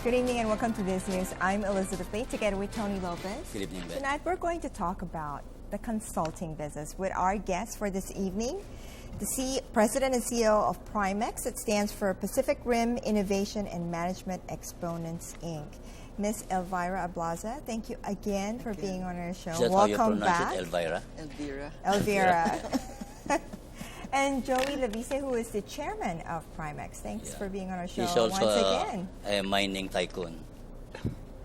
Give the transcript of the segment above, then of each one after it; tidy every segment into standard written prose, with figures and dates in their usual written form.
Good evening and welcome to BizNews. I'm Elizabeth Lee together with Tony Lopez. Good evening, Ben. Tonight we're going to talk about the consulting business with our guest for this evening, the President and CEO of Primex. It stands for Pacific Rim Innovation and Management Exponents, Inc. Miss Elvira Ablaza, thank you again for being on our show. Is that Welcome how you pronounce back. it, Elvira? Elvira. Elvira. And Joey Leviste, who is the chairman of Primex. Thanks for being on our show He's also once again. a mining tycoon.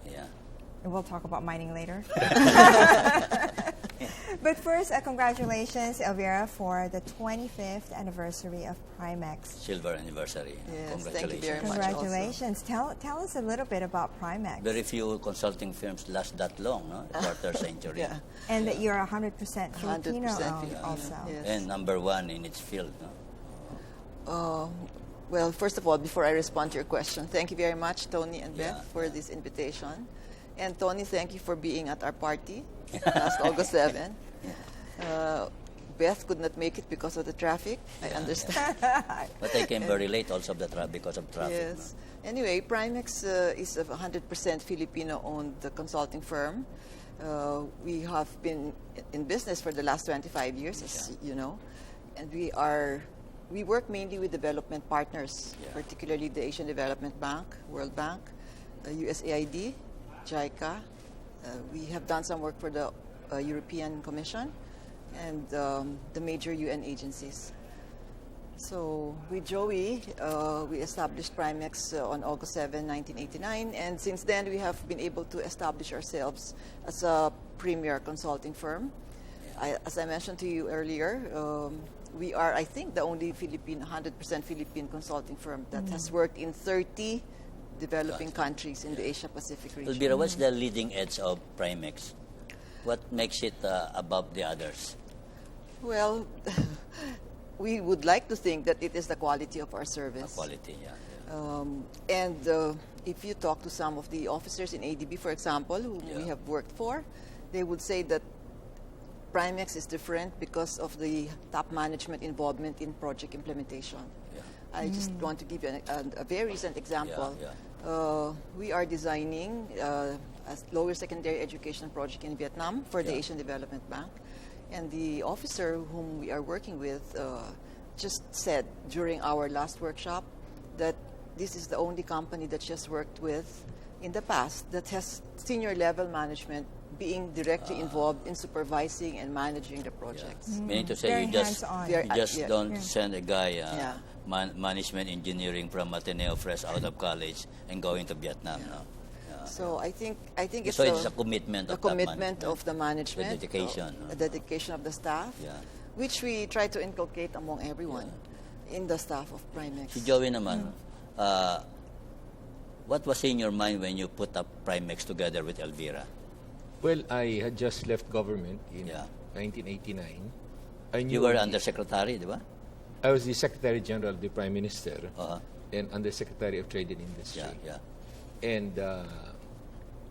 Yeah. And we'll talk about mining later. But first, congratulations, Elvira, for the 25th anniversary of Primex. Silver anniversary. Yes, Congratulations. thank you very much. Congratulations. Tell us a little bit about Primex. Very few consulting firms last that long, no? A quarter century. Yeah. And that you're 100% Filipino 100% owned also. Yes. And number one in its field. No? Well, first of all, before I respond to your question, thank you very much, Tony and Beth, Yeah. for this invitation. And Tony, thank you for being at our party last August 7. Beth could not make it because of the traffic. I understand. But I came very late also because of traffic. Yes. Anyway, Primex is a 100% Filipino-owned consulting firm. We have been in business for the last 25 years, as you know, and we work mainly with development partners, particularly the Asian Development Bank, World Bank, USAID, JICA. We have done some work for the European Commission and the major UN agencies. So with Joey, we established Primex on August 7, 1989, and since then we have been able to establish ourselves as a premier consulting firm. As I mentioned to you earlier, we are, I think, the only 100% Philippine consulting firm that has worked in 30 developing countries in the Asia-Pacific region. Elvira, what's the leading edge of Primex? What makes it above the others? Well, we would like to think that it is the quality of our service. Quality, yeah. And if you talk to some of the officers in ADB, for example, whom we have worked for, they would say that Primex is different because of the top management involvement in project implementation. Yeah. I just want to give you a very recent example. We are designing a lower secondary education project in Vietnam for the Asian Development Bank. And the officer whom we are working with just said during our last workshop that this is the only company that she has worked with in the past that has senior level management being directly involved in supervising and managing the projects. Meaning to say Very you just hands-on. don't send a guy management engineering from Ateneo fresh out of college and going to Vietnam. No? So I think it's so it's a commitment of the management, the dedication, the dedication of the staff, which we try to inculcate among everyone in the staff of Primex. Si Joey naman, what was in your mind when you put up Primex together with Elvira? Well, I had just left government in 1989. I knew You were undersecretary, di ba? I was the Secretary General of the Prime Minister and Undersecretary of Trade and Industry. And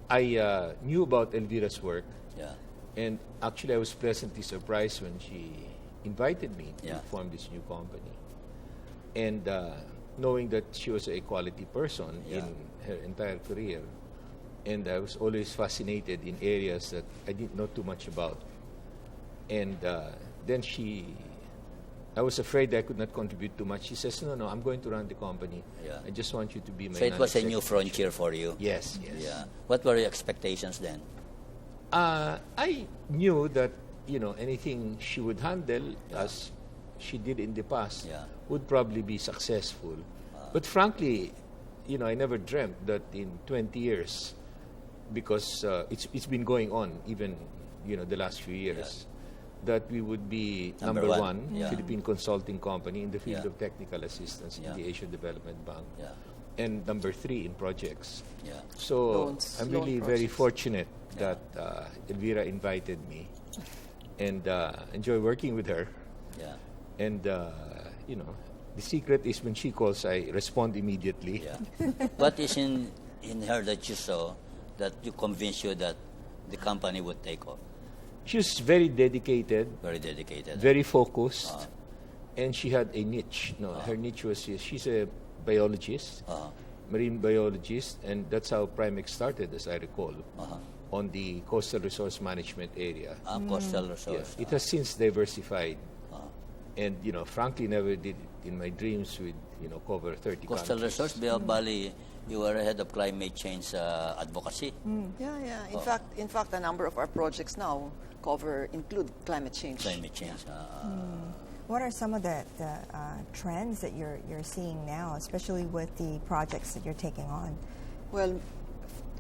I knew about Elvira's work. And actually, I was pleasantly surprised when she invited me to form this new company. And knowing that she was a quality person in her entire career, and I was always fascinated in areas that I didn't know too much about. And then I was afraid I could not contribute too much. She says, no, I'm going to run the company. I just want you to be my So it was a new frontier for you? Yes. Yeah. What were your expectations then? I knew that, anything she would handle as she did in the past would probably be successful. But frankly, I never dreamt that in 20 years, because it's been going on even, the last few years, that we would be number one Philippine consulting company in the field of technical assistance in the Asian Development Bank. And number 3 in projects. So I'm really very fortunate that Elvira invited me and enjoy working with her. And, the secret is when she calls, I respond immediately. What is in her that you saw that you convinced you that the company would take off? She was very dedicated. Very dedicated. Very focused. And she had a niche. Her niche was, she's a biologist. marine biologist, and that's how Primex started, as I recall, on the coastal resource management area. Coastal resource. It has since diversified, and frankly, never did it in my dreams with cover 30 Coastal countries. resource, Bali, you are ahead of climate change advocacy. Yeah. In fact, a number of our projects now include climate change. Climate change. What are some of the trends that you're seeing now, especially with the projects that you're taking on? Well,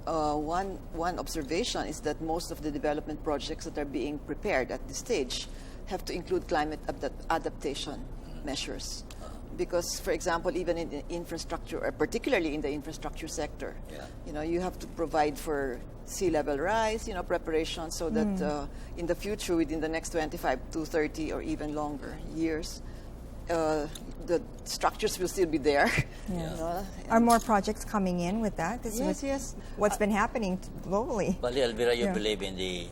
one observation is that most of the development projects that are being prepared at this stage have to include climate adaptation measures. Because, for example, even in the infrastructure, or particularly in the infrastructure sector, you have to provide for sea level rise, preparation so that in the future, within the next 25 to 30 or even longer years, the structures will still be there. Are more projects coming in with that? Yes. What's been happening globally? But Elvira, you believe in the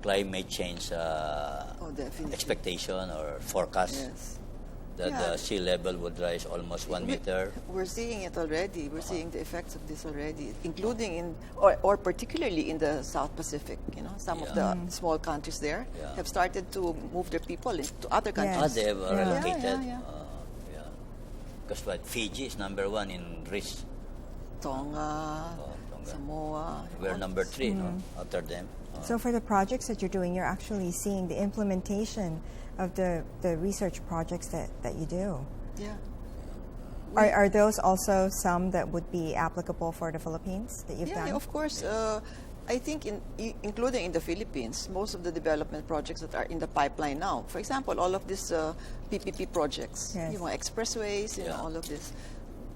climate change definitely. expectation or forecast? Yes. That the sea level would rise almost 1 meter. We're seeing it already. We're seeing the effects of this already, including or particularly in the South Pacific. Some of the small countries there have started to move their people into other countries. They have relocated. Yeah. Because Fiji is number 1 in risk. Tonga. Samoa. We're number 3 after them. So for the projects that you're doing, you're actually seeing the implementation of the research projects that you do. Yeah. Are those also some that would be applicable for the Philippines that you've done? Yeah, of course. I think including in the Philippines, most of the development projects that are in the pipeline now, for example, all of these PPP projects, expressways, all of this,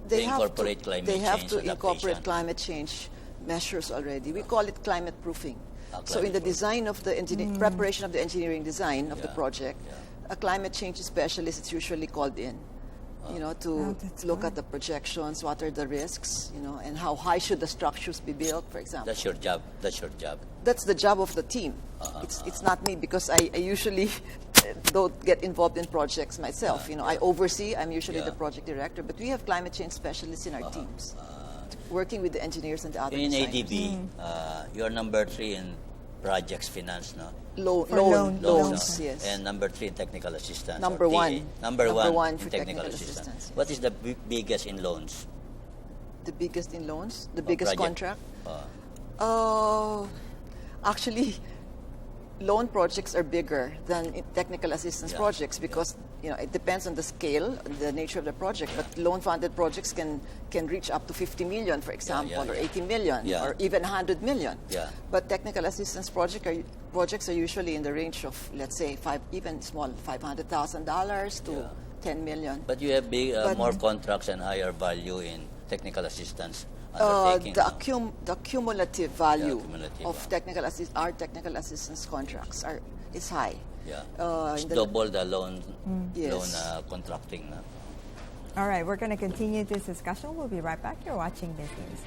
they incorporate climate change. They have to adaptation. incorporate climate change measures already. We call it climate proofing. So in the design of the preparation of the engineering design of the project, a climate change specialist is usually called in, to look at the projections, what are the risks, and how high should the structures be built, for example. That's your job. That's the job of the team. It's not me, because I usually don't get involved in projects myself. I oversee. I'm usually the project director, but we have climate change specialists in our teams, working with the engineers and the other in designers. ADB, you're number 3 in projects finance, no? Loans, yes. And number 3 in technical assistance. Number one in for technical assistance. yes. What is the biggest in loans? The biggest in loans? The biggest project? contract? Actually, loan projects are bigger than technical assistance projects because it depends on the scale, the nature of the project. But loan-funded projects can reach up to 50 million, for example, or 80 million, or even 100 million. But technical assistance projects are usually in the range of, let's say, even small, $500,000 to 10 million. But you have more contracts and higher value in technical assistance undertaking. The cumulative value of our technical assistance contracts is high. It's double the loan contracting. All right, we're going to continue this discussion. We'll be right back. You're watching BizNews.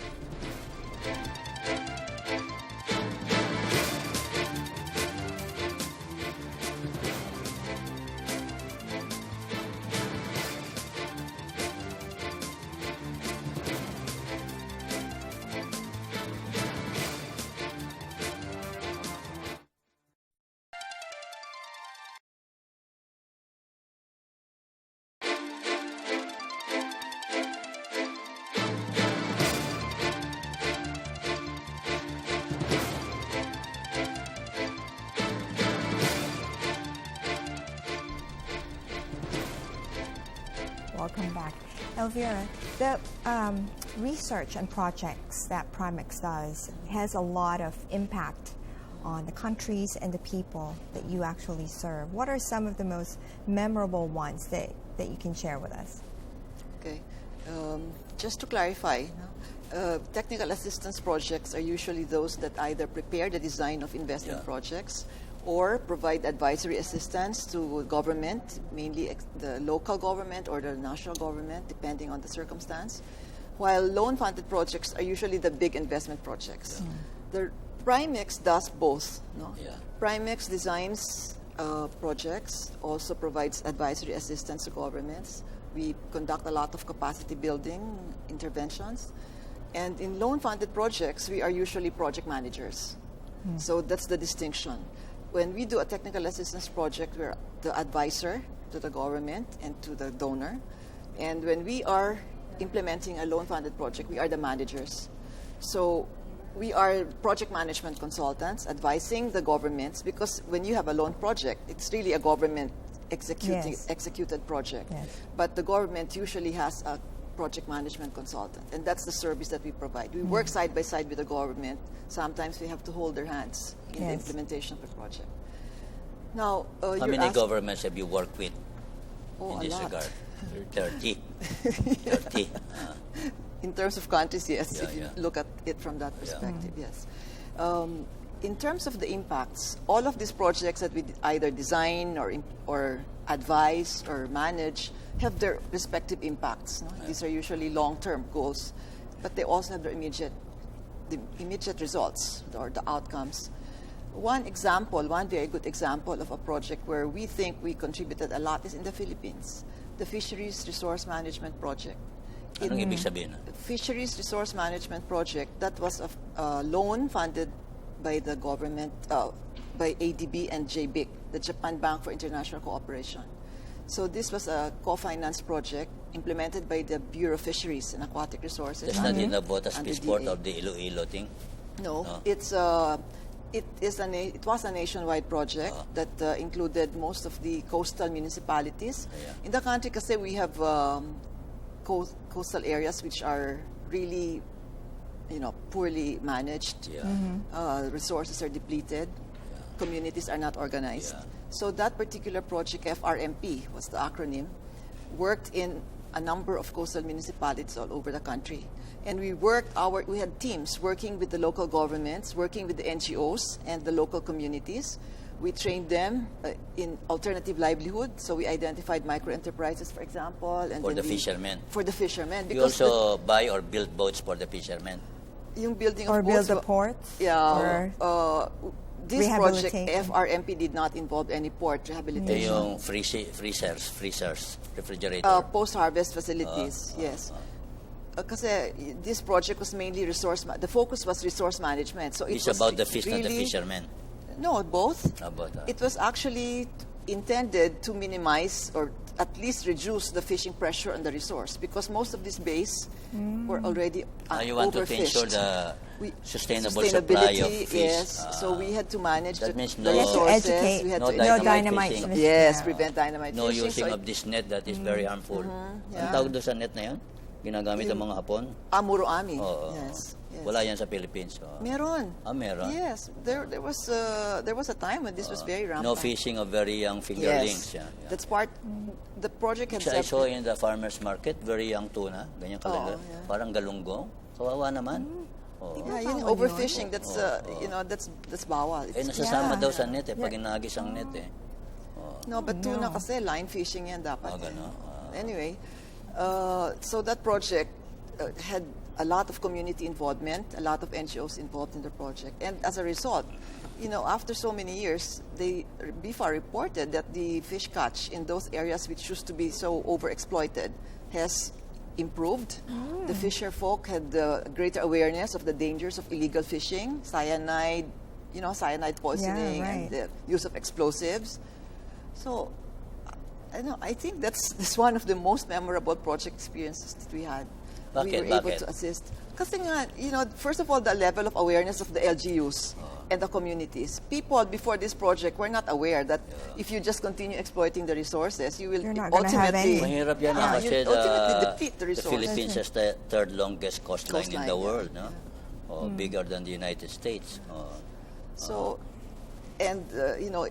Welcome back. Elvira, the research and projects that Primex does has a lot of impact on the countries and the people that you actually serve. What are some of the most memorable ones that you can share with us? Okay. Just to clarify, technical assistance projects are usually those that either prepare the design of investment projects or provide advisory assistance to government, mainly the local government or the national government, depending on the circumstance, while loan-funded projects are usually the big investment projects. The Primex does both. Primex designs projects, also provides advisory assistance to governments. We conduct a lot of capacity building interventions. And in loan-funded projects, we are usually project managers. So that's the distinction. When we do a technical assistance project, we're the advisor to the government and to the donor. And when we are implementing a loan-funded project, we are the managers. So we are project management consultants advising the governments, because when you have a loan project, it's really a government executed project. Yes. But the government usually has a project management consultant, and that's the service that we provide. We work side by side with the government. Sometimes we have to hold their hands in the implementation of the project. Now, how many governments have you worked with in this lot. regard? 30. 30. In terms of countries, yes. Yeah, if you yeah. look at it from that perspective, yes. In terms of the impacts, all of these projects that we either design or advise or manage have their respective impacts. No? Yeah. These are usually long-term goals, but they also have the immediate results or the outcomes. One very good example of a project where we think we contributed a lot is in the Philippines, the Fisheries Resource Management Project. Anong ibig sabihin? Fisheries Resource Management Project, that was a loan funded by the government, by ADB and JBIC, the Japan Bank for International Cooperation. So this was a co-financed project implemented by the Bureau of Fisheries and Aquatic Resources. That's not in about a under sport DA. of the Iloilo thing? No, Oh. it was a nationwide project that included most of the coastal municipalities. Yeah. In the country, kasi we have coastal areas which are really, poorly managed. Yeah. Resources are depleted. Communities are not organized. Yeah. So that particular project, FRMP was the acronym, worked in a number of coastal municipalities all over the country. And we had teams working with the local governments, working with the NGOs and the local communities. We trained them in alternative livelihood. So we identified micro-enterprises, for example. And For then the fishermen. For the fishermen. You also buy or build boats for the fishermen? Yung building Or of build boats, the ports? yeah. This project, Rehabilitation. FRMP, did not involve any port rehabilitation. Yung freezers, refrigerator. Post-harvest facilities, yes. Kasi this project was mainly the focus was resource management. So It's was about the fish, really, not the fishermen. No, both. About, It was actually intended to minimize or at least reduce the fishing pressure on the resource, because most of these bays were already you want to overfished. ensure the sustainable supply of fish. Yes, so we had to manage that the means the no- You have to resources. educate. We had No to dynamite dynamite fishing. fishing. Yes, Yeah. prevent dynamite No fishing. using So of this net that is very harmful. yeah. Ang tawag doon sa net na yun? Ginagamit ng mga Hapon? Muroami. Oo. Yes. Yes. Wala yan sa Philippines. Meron. Meron? Yes, there was a time when this was very rampant. No fishing of very young fingerlings. Yes, Yeah, yeah. that's part. The project had Which I saw separate- in the farmer's market, very young tuna, ganyan kalagay. yeah. Parang galunggong. Kawawa naman. Oo. Yeah, yun, Bawal overfishing. That's that's bawal. Eh, It's- nasasama Yeah. daw sa net pag inagis ang net eh. no, but tuna kasi line fishing yan dapat. Gano'n. Anyway, so that project had a lot of community involvement, a lot of NGOs involved in the project, and as a result, after so many years, BIFA reported that the fish catch in those areas which used to be so overexploited has improved. The fisher folk had greater awareness of the dangers of illegal fishing, cyanide poisoning, right. and the use of explosives. So, I think that's one of the most memorable project experiences that we had. We were able Bakit? to assist. Kasi nga, first of all, the level of awareness of the LGUs and the communities. People before this project were not aware that if you just continue exploiting the resources, you will You're not gonna have ultimately... any. Mahirap yan kasi you ultimately deplete the the resources. Philippines has the third longest coastline in Coastline, the yeah. world, no? Bigger than the United States. So, and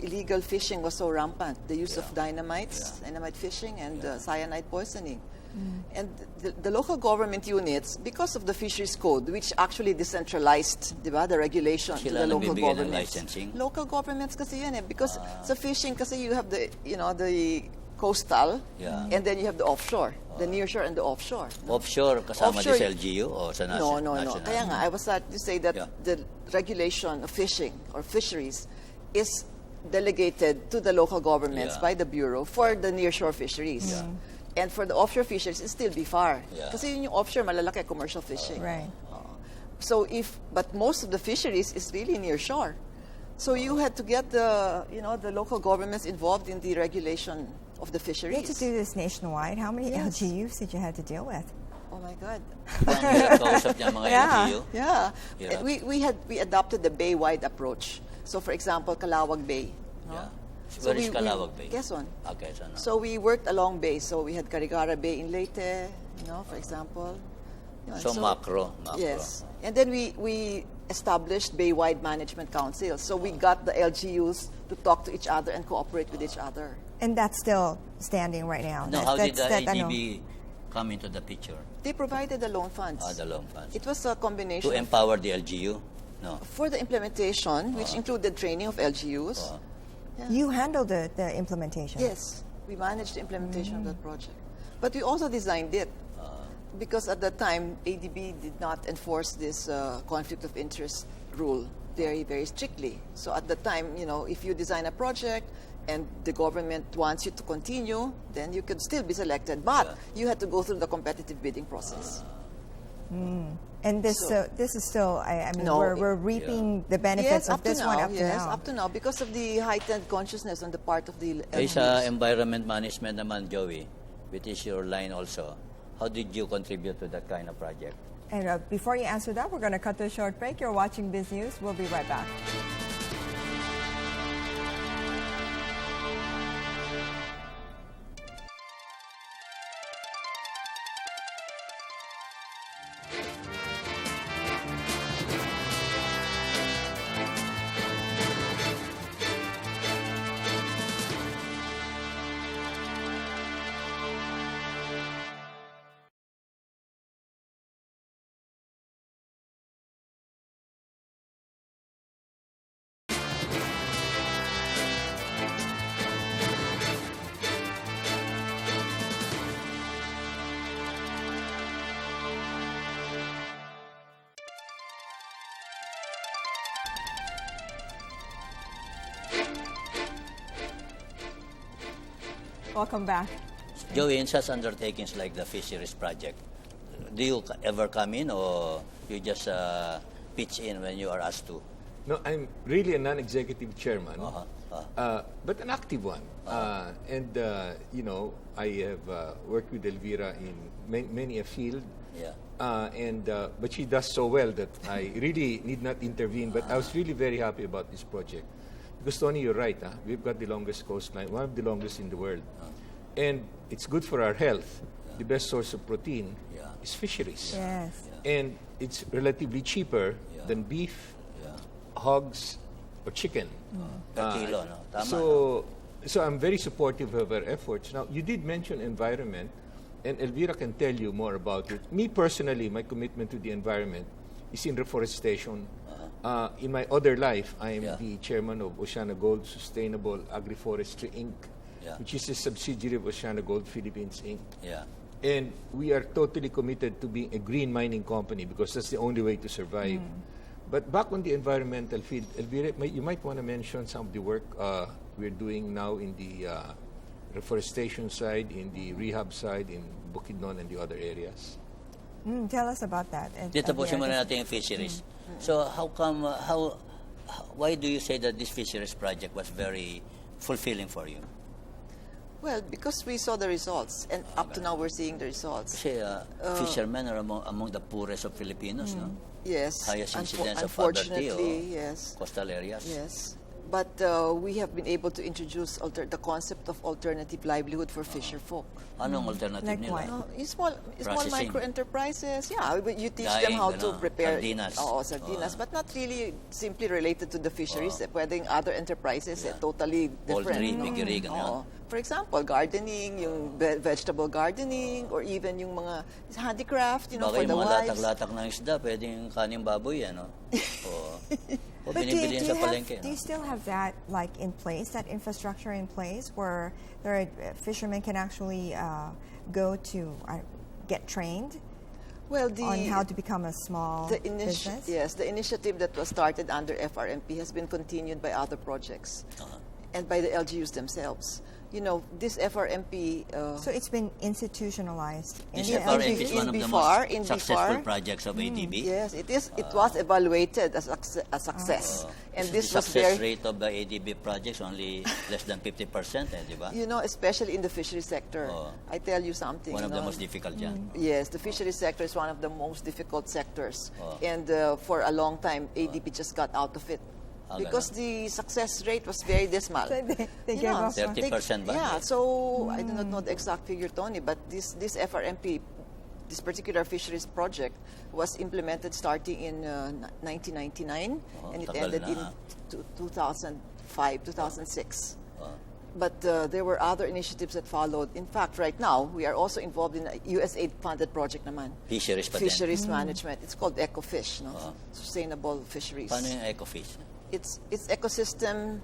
illegal fishing was so rampant. The use of dynamite fishing, and cyanide poisoning. And the local government units, because of the fisheries code, which actually decentralized, the regulation to Sila the local nagbibigay ng governments. licensing? Local governments kasi yan because sa fishing kasi you have the coastal, and then you have the offshore, the nearshore and the offshore. Offshore, kasama Offshore- din sa LGU o sa No. national? Kaya nga, I was sad to say that Yeah. the regulation of fishing or fisheries is delegated to the local governments Yeah. by the Bureau for the nearshore fisheries. Yeah. And for the offshore fisheries, it's still BIFAR. Yeah. Kasi yun yung offshore, malalaki commercial fishing. Right. So but most of the fisheries is really near shore. So you had to get the local governments involved in the regulation of the You fisheries. had to do this nationwide. How many Yes. LGUs did you have to deal with? Oh my God. Ang hirap kausap niya mga Yeah. LGU. Yeah. Yeah. And we adopted the bay-wide approach. So for example, Calawag Bay. Yeah. So Where is Calawag Bay? Quezon. Okay, so no. So we worked along bays. So we had Carigara Bay in Leyte, for example. Yun. So macro. Yes. And then we established Bay-wide Management Council. So we got the LGUs to talk to each other and cooperate with each other. And that's still standing right now. No, how did the that, ADB come into the picture? They provided the loan funds. The loan funds. It was a combination To empower the LGU? No. for the implementation, which included training of LGUs. You handled the implementation. Yes, we managed the implementation of that project. But we also designed it because at that time, ADB did not enforce this conflict of interest rule very, very strictly. So at the time, if you design a project and the government wants you to continue, then you could still be selected. But you had to go through the competitive bidding process. And this So- this is still, I mean, No, we're reaping the benefits Yes, of up to this now. one up to Yes, now. up to now because of the heightened consciousness on the part of the Kaya sa LGUs. environment management naman, Joey, which is your line also, how did you contribute to that kind of project? And before you answer that, we're going to cut to a short break. You're watching Biz News. We'll be right back. Welcome back. Joey, in such undertakings like the fisheries project, do you ever come in or you just pitch in when you are asked to? No, I'm really a non-executive chairman, but an active one. And I have worked with Elvira in many a field. Yeah. But she does so well that I really need not intervene. But I was really very happy about this project. Because, Tony, you're right. We've got the longest coastline, one of the longest in the world. And it's good for our health. The best source of protein is fisheries. Yes. And it's relatively cheaper than beef, hogs, or chicken. Per kilo, no? Tama, So I'm very supportive of our efforts. Now, you did mention environment, and Elvira can tell you more about it. Me personally, my commitment to the environment is in reforestation. In my other life, I am the chairman of Oceana Gold Sustainable Agri-Forestry Inc., which is a subsidiary of Oceana Gold Philippines Inc. Yeah. And we are totally committed to being a green mining company because that's the only way to survive. But back on the environmental field, Elvira, you might want to mention some of the work we're doing now in the reforestation side, in the rehab side, in Bukidnon and the other areas. Tell us about that. Dito po simulan natin yung fisheries. So how come, why do you say that this fisheries project was very fulfilling for you? Well, because we saw the results, and up to now we're seeing the results. Kasi fishermen are among the poorest of Filipinos, no? Yes. Highest incidence of poverty or Unfortunately, yes. coastal areas. Yes. But we have been able to introduce the concept of alternative livelihood for fisher folk. Anong alternative Like nila? what? Yung small Processing. micro enterprises. Yeah, you teach Daing, them how to gano'n. prepare Sardinas. sardinas, but not really simply related to the fisheries. Pwedeng other enterprises totally different. Poultry, piggery, gano'n. Oo. For example, gardening, yung vegetable gardening, or even yung mga handicraft, Baka for yung the mga wives. latak-latak ng isda, pwedeng kaning baboy, ano? O But binibili yan sa palengke. do you still have that in place, that infrastructure in place where fishermen can actually go to get trained Well, on how to become a small business? Yes, the initiative that was started under FRMP has been continued by other projects. and by the LGUs themselves. You know, this FRMP... So it's been institutionalized. This the FRMP is LGU. one of the most successful projects of ADB. Yes, it is. It was evaluated as a success. And The this was success very... rate of the ADB projects only less than 50%, di ba? You know, especially in the fishery sector. I tell you something. One of you the know, most difficult yan. Yes, the fishery sector is one of the most difficult sectors. And for a long time, ADB just got out of it. Because the success rate was very dismal. So they You gave know, up. 30% ba? Yeah, so I do not know the exact figure, Tony, but this FRMP, this particular fisheries project, was implemented starting in 1999, and it tagal ended na. in 2005, 2006. But there were other initiatives that followed. In fact, right now, we are also involved in a USAID-funded project naman. Fisheries pa din. Fisheries management. It's called EcoFish, no? Sustainable fisheries. Paano yung ecofish? It's ecosystem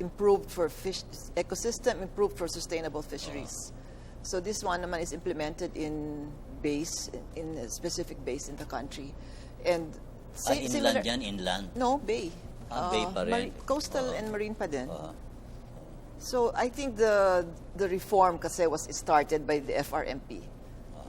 improved for fish, ecosystem improved for sustainable fisheries. So this one naman is implemented in a specific base in the country, and Inland yan, inland. No, bay. Bay pa rin. Coastal and marine pa din. So I think the reform kasi was started by the FRMP.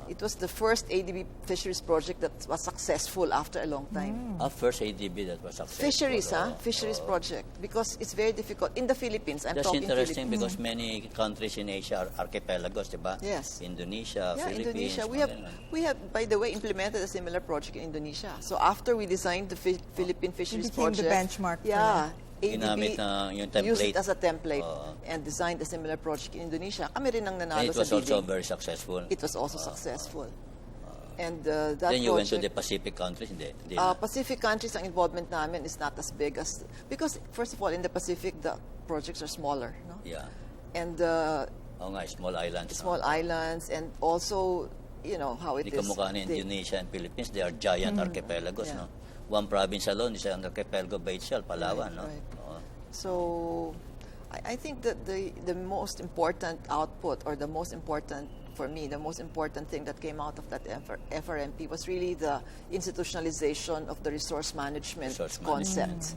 It was the first ADB fisheries project that was successful after a long time. First ADB that was successful. Fisheries, fisheries project, because it's very difficult in the Philippines. I'm That's talking interesting Philippines. because many countries in Asia are archipelagos, di ba? Yes. Indonesia, Yeah, Philippines. Indonesia. We have, by the way, implemented a similar project in Indonesia. So after we designed the Philippine fisheries became the project, benchmark for yeah, Ginamit ADB yung used template. it as a template and designed a similar project in Indonesia. Kami rin ang nanalo And it sa was also bidding. very successful. It was also successful. And that Then you went to project- the Pacific countries, hindi? na? Pacific countries, ang involvement namin is not as big as... Because, first of all, in the Pacific, the projects are smaller. No? Yeah. And Oo nga, small islands. small islands, and also, you know, how it Hindi is. kamukha ng they- Indonesia and Philippines, they are giant archipelagos, Yeah. no? One province alone is an archipelago by itself, Palawan, no? Right. Oo. So, I think that the most important output, or the most important, for me, the most important thing that came out of that FRMP was really the institutionalization of the resource management concept,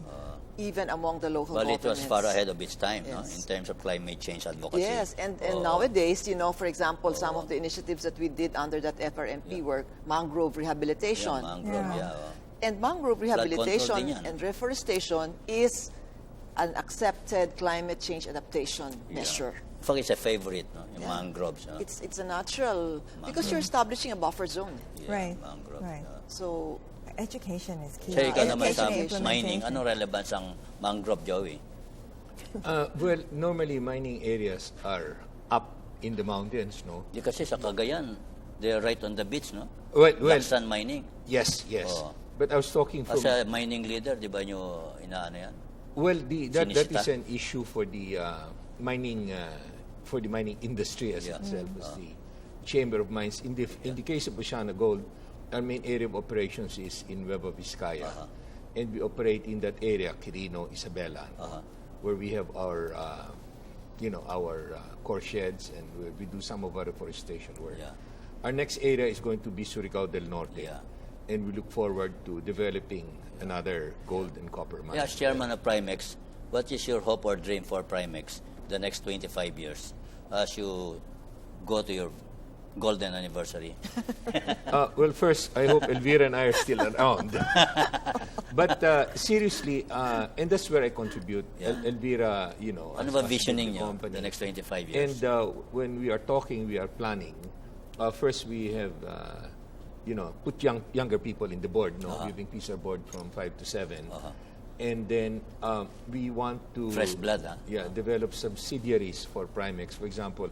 even among the local Well, it governments. was far ahead of its time, no? Yes. In terms of climate change advocacy. Yes, and nowadays, you know, for example, some of the initiatives that we did under that FRMP were mangrove rehabilitation. Yeah, mangrove, Yeah. And mangrove control rehabilitation din yan. and reforestation is an accepted climate change adaptation measure. In fact, it's a favorite, no? Yung mangroves, no? It's a natural, because you're establishing a buffer zone. Yeah, Right, mangroves, right. yeah. So, Education is key. So, ikaw naman sa Education. mining, anong relevance ang mangrove, Joey? Well, normally mining areas are up in the mountains, no? Di kasi sa Cagayan, they're right on the beach, no? Well, Black sand mining. yes. Oo. But I was talking from... As a mining leader, di ba nyo inaano yan? Well, that Sinisita? is an issue for the mining industry as itself, as the Chamber of Mines. In the case of Oceana Gold, our main area of operations is in Nueva Vizcaya, and we operate in that area, Quirino, Isabela, where we have our core sheds, and where we do some of our reforestation work. Yeah. Our next area is going to be Surigao del Norte, Yeah. and we look forward to developing another gold and copper mine. Yeah, as chairman of Primex, what is your hope or dream for Primex the next 25 years as you go to your golden anniversary? Well, first, I hope Elvira and I are still around. But seriously, and that's where I contribute. Yeah. Elvira, Ano as ba president visioning of the nyo company. the next 25 years? And when we are talking, we are planning. First, we have, put younger people in the board. We've increased our board from 5 to 7. And then we want to Fresh blood, huh? develop subsidiaries for Primex. For example,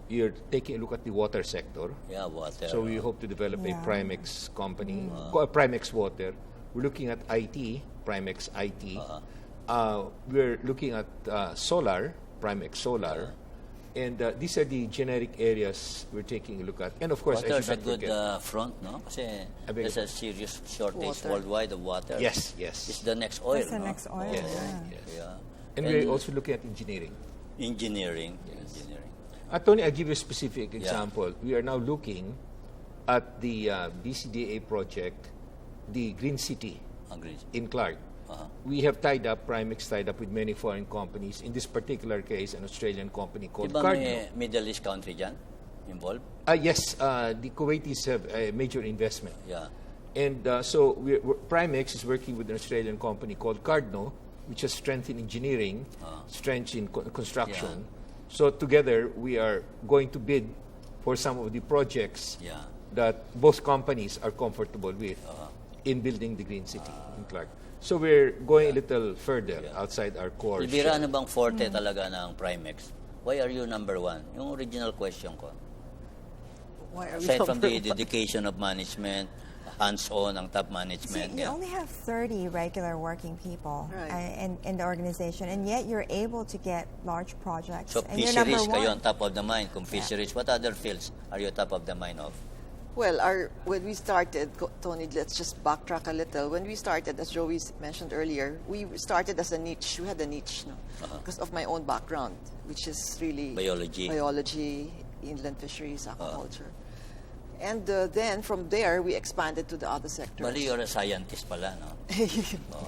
you're taking a look at the water sector. Yeah, water. So we hope to develop a Yeah. Primex company, Primex Water. We're looking at IT, Primex IT. We're looking at solar, Primex Solar. And these are the generic areas we're taking a look at. And of course, I Water is should a not good forget. front, no? Kasi I beg there's your a serious shortage Water. worldwide of water. Yes. It's the next oil, That's the no? next oil. Yes, Yeah. yes. Yeah. And we're also looking at engineering. Engineering. Tony, I'll give you a specific example. We are now looking at the DCDA project, the Green City Agreed. in Clark. we have Primex tied up with many foreign companies. In this particular case, an Australian company called Diba Cardno. may Middle East country dyan involved? Yes, the Kuwaitis have a major investment. Yeah. And so Primex is working with an Australian company called Cardno, which has strength in engineering, strength in construction. Yeah. So together we are going to bid for some of the projects that both companies are comfortable with in building the Green City in Clark. So we're going a little further outside our core. Elvira, ano bang forte talaga ng Primex? Why are you number one? Yung original question ko. Why are we Aside from number the one? dedication of management, hands-on ang top management. See, you only have 30 regular working people in the organization, and yet you're able to get large projects. So and you're number fisheries one. kayo on top of the mind. Kung fisheries, what other fields are you top of the mind of? Well, when we started, Tony, let's just backtrack a little. When we started, as Joey mentioned earlier, we started as a niche. We had a niche, because of my own background, which is really biology, inland fisheries, aquaculture. And then from there, we expanded to the other sectors. Bali, you're a scientist pala, no?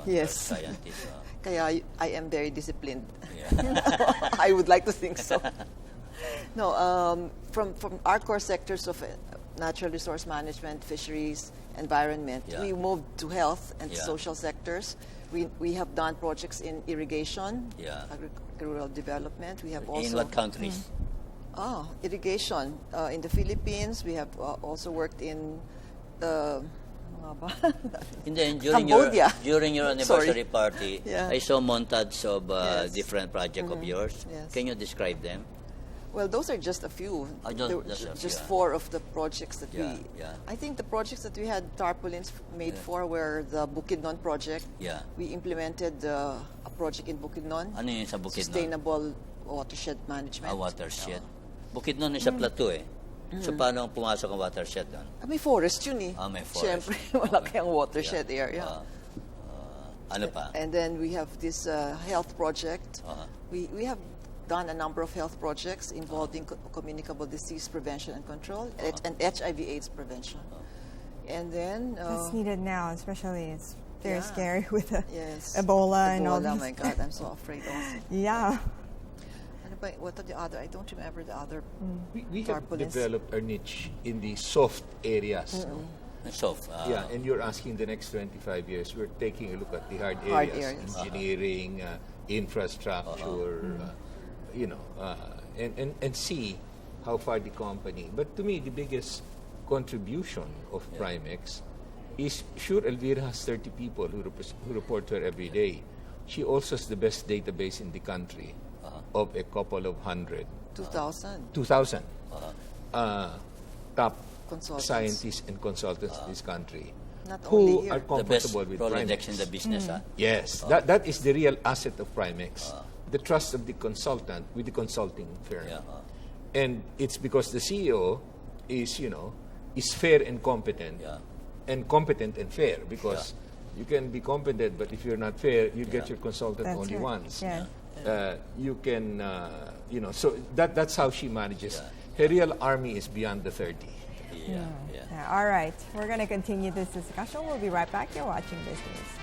Yes. Scientist. Kaya I am very disciplined. Yeah. I would like to think so. No, from our core sectors of natural resource management, fisheries, environment, we moved to health and social sectors. We have done projects in irrigation, rural development. We have also in what countries? Irrigation. In the Philippines, we have also worked in Cambodia. During your anniversary party, Yeah. I saw montage of different projects of yours. Yes. Can you describe them? Well, those are just a few. Just There were a few, just 4 of the projects that Yeah, we. yeah. I think the projects that we had tarpaulins made for were the Bukidnon project. Yeah. We implemented a project in Bukidnon. Ano yun sa Bukidnon? Sustainable watershed management. Watershed. Bukidnon is sa plateau eh. So paano pumasok ang watershed doon? May forest yun eh. May forest. Siyempre, malaki ang watershed area. Ano pa? And then we have this health project. We have done a number of health projects involving communicable disease prevention and control and HIV/AIDS prevention. And then That's needed now, especially it's very scary with yes. Ebola and all Ebola, this. my God, I'm so afraid also. Yeah. What are the other? I don't remember the other. We have developed our niche in the soft areas. No? Soft. And you're asking the next 25 years. We're taking a look at the hard Hard areas, areas. engineering, infrastructure, and see how far the company. But to me, the biggest contribution of Primex is, sure, Elvira has 30 people who report to her every day. She also has the best database in the country of a couple of hundred. 2,000. 2,000 top Consultants. scientists and consultants in this country Not only who here. are The best comfortable with Rolodex Primex. in the business. Yes, that is the real asset of Primex. The trust of the consultant with the consulting firm. And it's because the CEO is, is fair and competent. And competent and fair, because you can be competent, but if you're not fair, you get your consultant That's only right. once. Yeah. You can, so that's how she manages. Her real army is beyond the 30. Yeah. Yeah, all right. We're going to continue this discussion. We'll be right back. You're watching BizNews.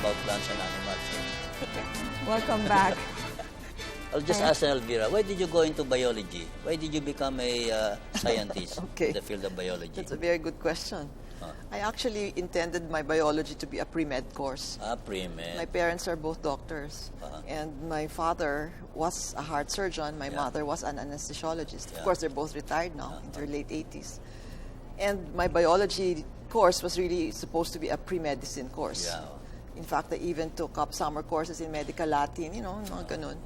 About plants and animals. Welcome back. I'll just ask Elvira, why did you go into biology? Why did you become a scientist in the field of biology? That's a very good question. I actually intended my biology to be a pre-med course. Pre-med. My parents are both doctors, and my father was a heart surgeon. My mother was an anesthesiologist. Of course, they're both retired now in their late 80s. And my biology course was really supposed to be a pre-medicine course. In fact, I even took up summer courses in medical Latin, mga ganun.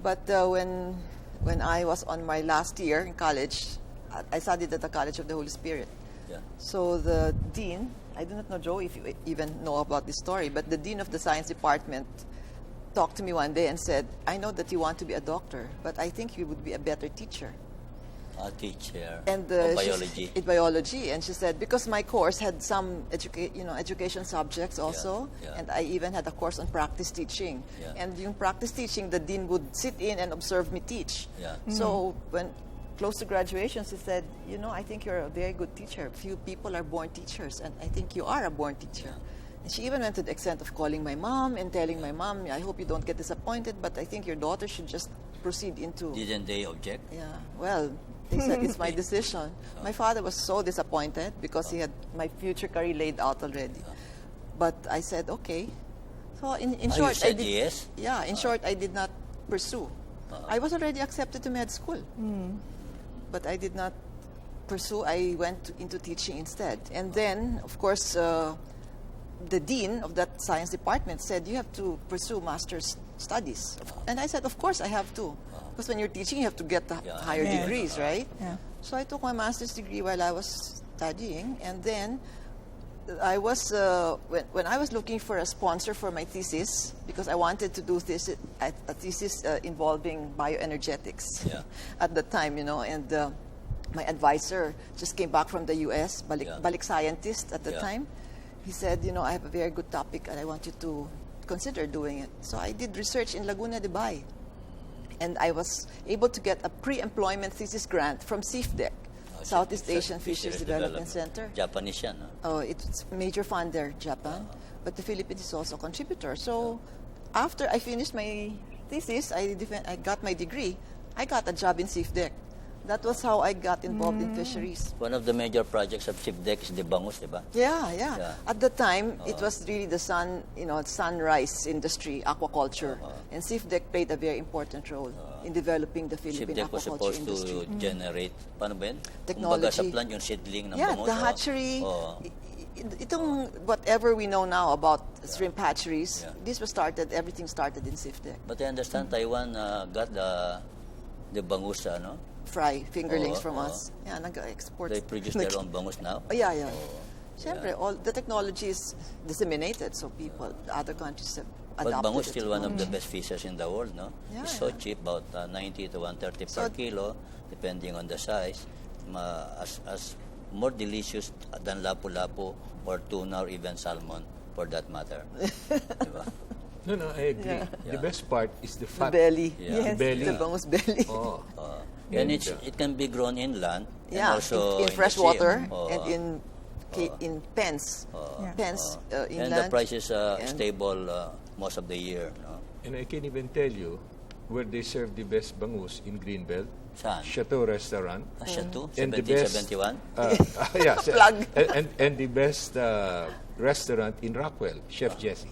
But when when I was on my last year in college, I studied at the College of the Holy Spirit. Yeah. So the dean, I do not know, Joe, if you even know about this story, but the dean of the science department talked to me one day and said, I know that you want to be a doctor, but I think you would be a better teacher. A teacher And of biology. in biology, and she said because my course had some education subjects also, yeah. and I even had a course on practice teaching. Yeah. And yung practice teaching, the dean would sit in and observe me teach. Yeah. So when close to graduation, she said, I think you're a very good teacher. Few people are born teachers, and I think you are a born teacher. Yeah. And she even went to the extent of calling my mom and telling my mom, I hope you don't get disappointed, but I think your daughter should just proceed into... Didn't they object? Yeah, well, they said it's my decision. My father was so disappointed because he had my future career laid out already. But I said, okay. So in short, you said I did, yes? Yeah, in short, I did not pursue. I was already accepted to med school. But I did not pursue. I went into teaching instead. And then, of course, the dean of that science department said, you have to pursue master's studies. And I said, of course, I have to. Because when you're teaching, you have to get the higher degrees, right? Yeah. So I took my master's degree while I was studying. And then I was, when I was looking for a sponsor for my thesis, because I wanted to do a thesis involving bioenergetics at the time, and my advisor just came back from the U.S., Balik scientist at the time. He said, I have a very good topic and I want you to consider doing it. So I did research in Laguna de Bay. And I was able to get a pre-employment thesis grant from SIFDEC, Southeast Asian Fisheries Development Center. Japanese yan, no? Oh, it's major funder, Japan. But the Philippines is also a contributor. So after I finished my thesis, I got my degree. I got a job in SIFDEC. That was how I got involved in fisheries. One of the major projects of SIFDEC is the bangus, di ba? Yeah. At the time, it was really the sunrise industry, aquaculture. And SIFDEC played a very important role in developing the Philippine SIFDEC was aquaculture supposed industry. to generate, paano ba yun? Technology. Kumbaga sa plant, yung seedling ng Yeah, bangus. the hatchery. Itong whatever we know now about shrimp hatcheries, this was started, everything started in SIFDEC. But I understand Taiwan got the bangus, no? Fry fingerlings from us. Yeah, nag-export. They produce their own bangus now? Yeah. Siyempre, all the technology is disseminated, so other countries have adopted But bangus it. still one of the best fishes in the world, no? Yeah, It's so cheap, about 90 to 130 per kilo, depending on the size. As more delicious than lapu-lapu or tuna or even salmon, for that matter. Diba? No, I agree. The best part is the fat. The belly. Yeah. The belly. The bangus belly. And it can be grown inland. Yeah, and also in the fresh sea. water and in pens. Pens inland. And the price is stable most of the year. No? And I can even tell you where they serve the best bangus in Greenbelt. Saan? Chateau Restaurant. Chateau? And the best, 1771? Yeah. Plug. And the best restaurant in Rockwell, Chef Jesse.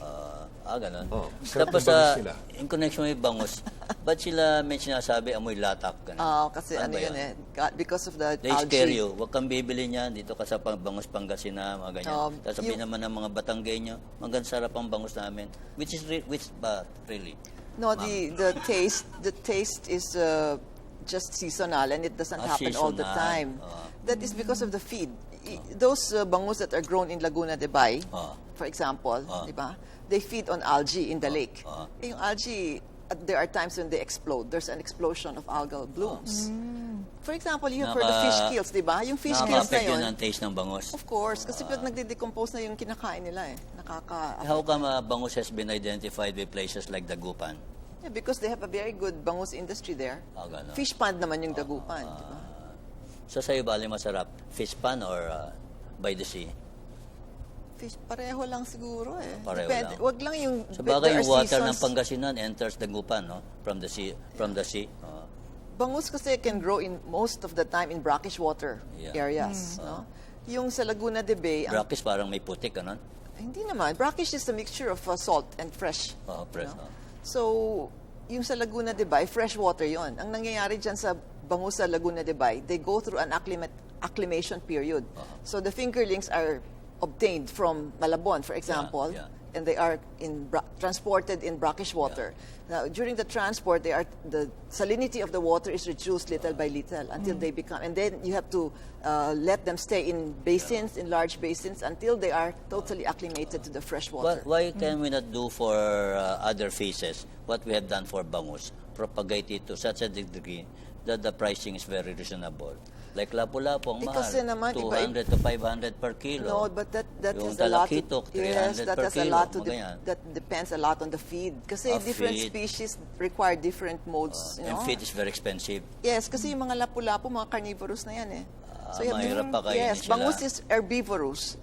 Ganun. Sarap Tapos, ng bangus sila. in connection with bangus, ba't sila may sinasabi amoy latak? Ganun? Kasi Ano ba yun because of the They algae. scare you. Huwag kang bibili niyan dito ka sa bangus Pangasinan, mga ganyan. Tapos sabihin naman ng mga Batanggenyo, maganda sarap ang bangus namin. Which really? No, the taste is just seasonal and it doesn't happen all the seasonal. time. That is because of the feed. Those bangus that are grown in Laguna de Bay, for example, diba? They feed on algae in the lake. Yung algae, there are times when they explode. There's an explosion of algal blooms. For example, you have heard of fish kills, diba? Yung fish kills na Nakaka-affect yun yun. ang taste ng bangus. Of course, kasi pag nagde-decompose na yung kinakain nila How come bangus has been identified with places like Dagupan? Yeah, because they have a very good bangus industry there. Ganun. Fish pond naman yung Dagupan, diba? So sa'yo, bali masarap? Fish pan or by the sea? Fish, pareho lang siguro Pareho Depende. lang. Wag lang yung... Sabagay, yung water ng seasons. Pangasinan enters Dagupan, no? From the sea. Bangus kasi can grow in most of the time in brackish water areas. No? Yung sa Laguna de Bay... Brackish parang may putik, ano? Hindi naman. Brackish is a mixture of salt and fresh. Fresh. No? So, yung sa Laguna de Bay, fresh water yon. Ang nangyayari dyan sa bangus sa Laguna de Bay, they go through an acclimation period. So the fingerlings are obtained from Malabon, for example, and they are transported in brackish water. Now, during the transport, the salinity of the water is reduced little by little until they become, and then you have to let them stay in basins, in large basins, until they are totally acclimated to the fresh water. Why can we not do for other phases what we have done for bangus? Propagate it to such a degree that the pricing is very reasonable. Like lapu-lapu, ang mahal, Kasi naman, 200 to 500 per kilo. No, but that Yung has a lot to, talakitok, 300 yes, that per has a kilo, lot to mga that depends a lot on the feed. Kasi different feed. species require different modes, you And know. feed is very expensive. Yes, kasi yung mga lapu-lapu, mga carnivorous na yan eh. you have mahirap pa kainin yes, sila. bangus is herbivorous.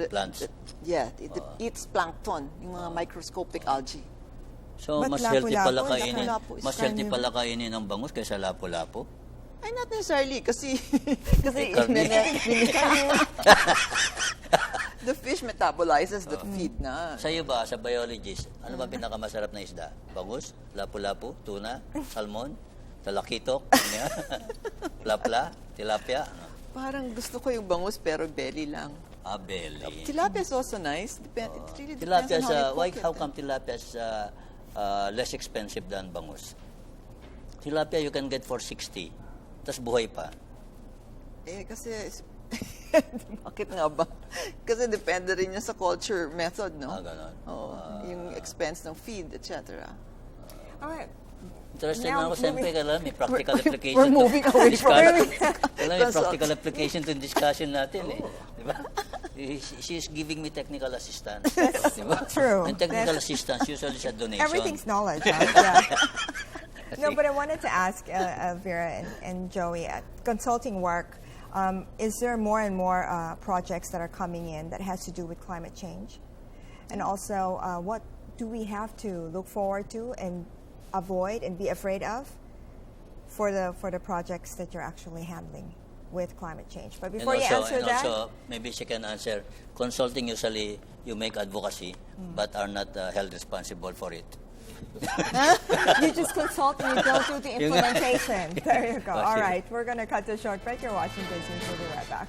Plants. It eats plankton, yung mga microscopic algae. So, But mas healthy pala lapu-lapu, kainin. lapu-lapu is Mas healthy carnivore. pala kainin ng bangus kaysa lapu-lapu. Ay, not necessarily, kasi Karne. the fish metabolizes the feed na. Sa iyo ba, sa biologist, ano ba pinakamasarap na isda? Bangus, lapu-lapu, tuna, salmon, talakitok, ano yan? Lapla, tilapia. Ano? Parang gusto ko yung bangus pero belly lang. Belly. Tilapia is also nice. It really depends Tilapia on how you cook it. how come tilapia is less expensive than bangus? Tilapia you can get for 60. Tapos buhay pa. Eh, kasi... Bakit nga ba? Kasi depende rin yan sa culture method, no? Ganon. Yung expense ng feed, etc. Alright. Interested Now, na ako, siyempre, kailangan may practical application. We're moving away from Kailangan may practical application to discussion natin eh. Di ba? She's giving me technical assistance. Di ba? True. And technical assistance usually sa donation. Everything's knowledge. Yeah. No, but I wanted to ask Elvira and Joey, consulting work, is there more and more projects that are coming in that has to do with climate change? And also, what do we have to look forward to and avoid and be afraid of for the projects that you're actually handling with climate change? But before you answer that, also, maybe she can answer. Consulting usually you make advocacy, but are not held responsible for it. you just consult and you don't do the implementation. There you go. All right, we're going to cut to a short break. You're watching BizNews. We'll be right back.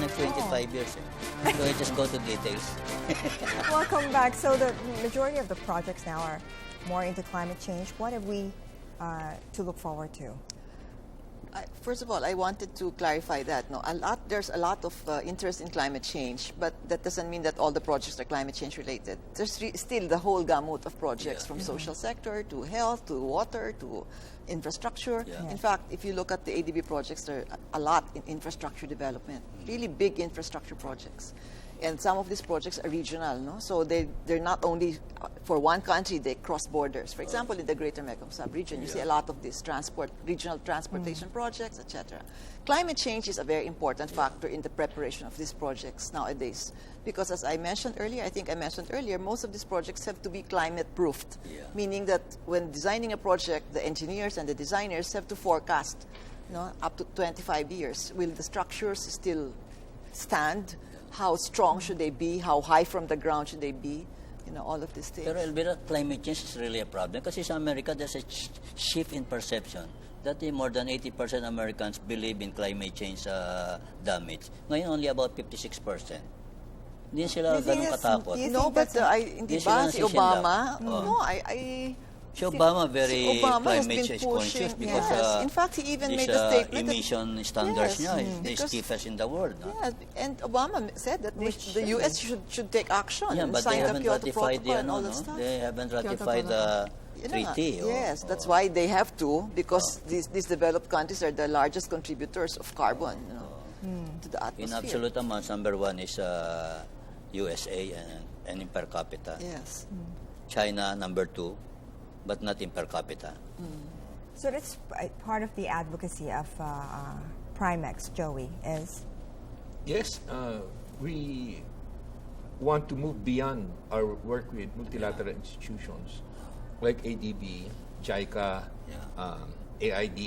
Like 25 years. So I just go to details. Welcome back. So the majority of the projects now are more into climate change. What have we to look forward to? First of all, I wanted to clarify that. No, there's a lot of interest in climate change, but that doesn't mean that all the projects are climate change related. There's still the whole gamut of projects, from social sector to health to water to infrastructure. In fact, if you look at the ADB projects, there are a lot in infrastructure development, really big infrastructure projects. And some of these projects are regional, no? So they're not only for one country, they cross borders. For example, in the Greater Mekong Sub-region, you see a lot of these regional transportation projects, etc. Climate change is a very important factor in the preparation of these projects nowadays. Because as I mentioned earlier, most of these projects have to be climate-proofed, meaning that when designing a project, the engineers and the designers have to forecast, up to 25 years. Will the structures still stand? How strong should they be? How high from the ground should they be? All of these things. Pero Elvira, climate change is really a problem. Kasi sa America, there's a shift in perception. Dati, more than 80% Americans believe in climate change damage. Ngayon, only about 56%. Hindi sila ganun katakot. No, but hindi ba si Obama? No, Si Obama very Obama climate change conscious because in fact, he even made a statement emission standards niya is the steepest in the world. No? Yeah, and Obama said that the U.S. should take action and but sign they the haven't Kyoto ratified Protocol and all that stuff. They haven't ratified the treaty. Yes, that's why they have to, because these developed countries are the largest contributors of carbon to the atmosphere. In absolute amounts, number one is USA and in per capita. Yes. China, number two. but not in per capita. So that's part of the advocacy of Primex, Joey, is? Yes, we want to move beyond our work with multilateral institutions like ADB, JICA, AID,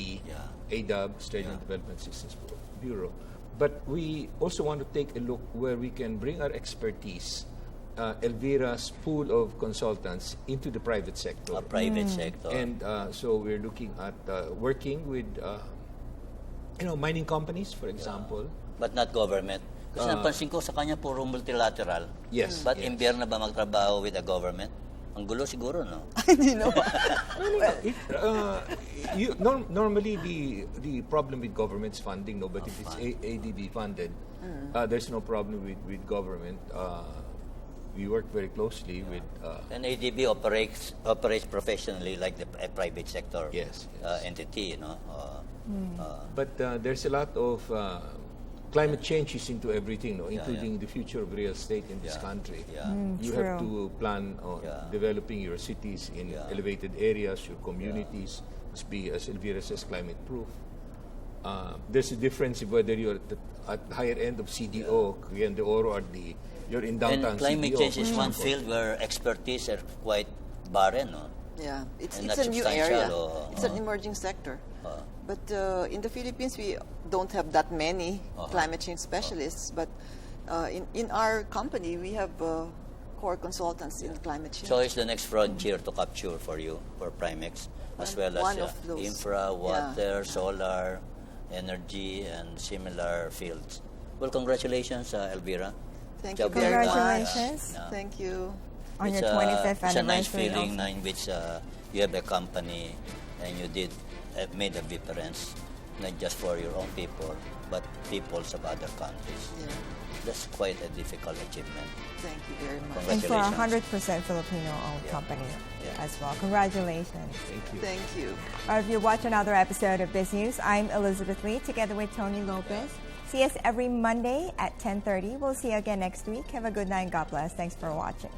ADAB, Study and Development Assistance Bureau. But we also want to take a look where we can bring our expertise, Elvira's pool of consultants, into the private sector. Private sector. And so we're looking at working with, mining companies, for example. But not government. Kasi napansin ko sa kanya puro multilateral. Yes. But imbyer na ba magtrabaho with the government? Ang gulo siguro, no? You know. Normally, the problem with government's funding, no, but if it's ADB funded, there's no problem with government. We work very closely with... And ADB operates professionally like a private sector entity, you know. But there's a lot of climate change is into everything, no, including the future of real estate in this country. You have to plan on developing your cities in elevated areas, your communities must be, as Elvira says, climate proof. There's a difference whether you're at the higher end of CDO, Cagayan de Oro, or you're in downtown And climate CDO, change is one field where expertise are quite barren, no? Yeah, it's And not a new area. substantial, It's an emerging sector. But in the Philippines, we don't have that many climate change specialists. But in our company, we have core consultants in climate change. So it's the next frontier to capture for you, for Primex, as well One as of those. infra, water, solar, energy, and similar fields. Well, congratulations, Elvira. Thank you Job very well done. much. Congratulations. Thank you. On It's your 25th it's a nice anniversary feeling also. in which you have a company and you did made a difference, not just for your own people, but peoples of other countries. Yeah. That's quite a difficult achievement. Thank you very much. And for a Congratulations. 100% Filipino-owned company as well. Congratulations. Thank you. Thank you. If you watch another episode of BizNews, I'm Elizabeth Lee, together with Tony Lopez. See us every Monday at 10:30. We'll see you again next week. Have a good night. God bless. Thanks for watching.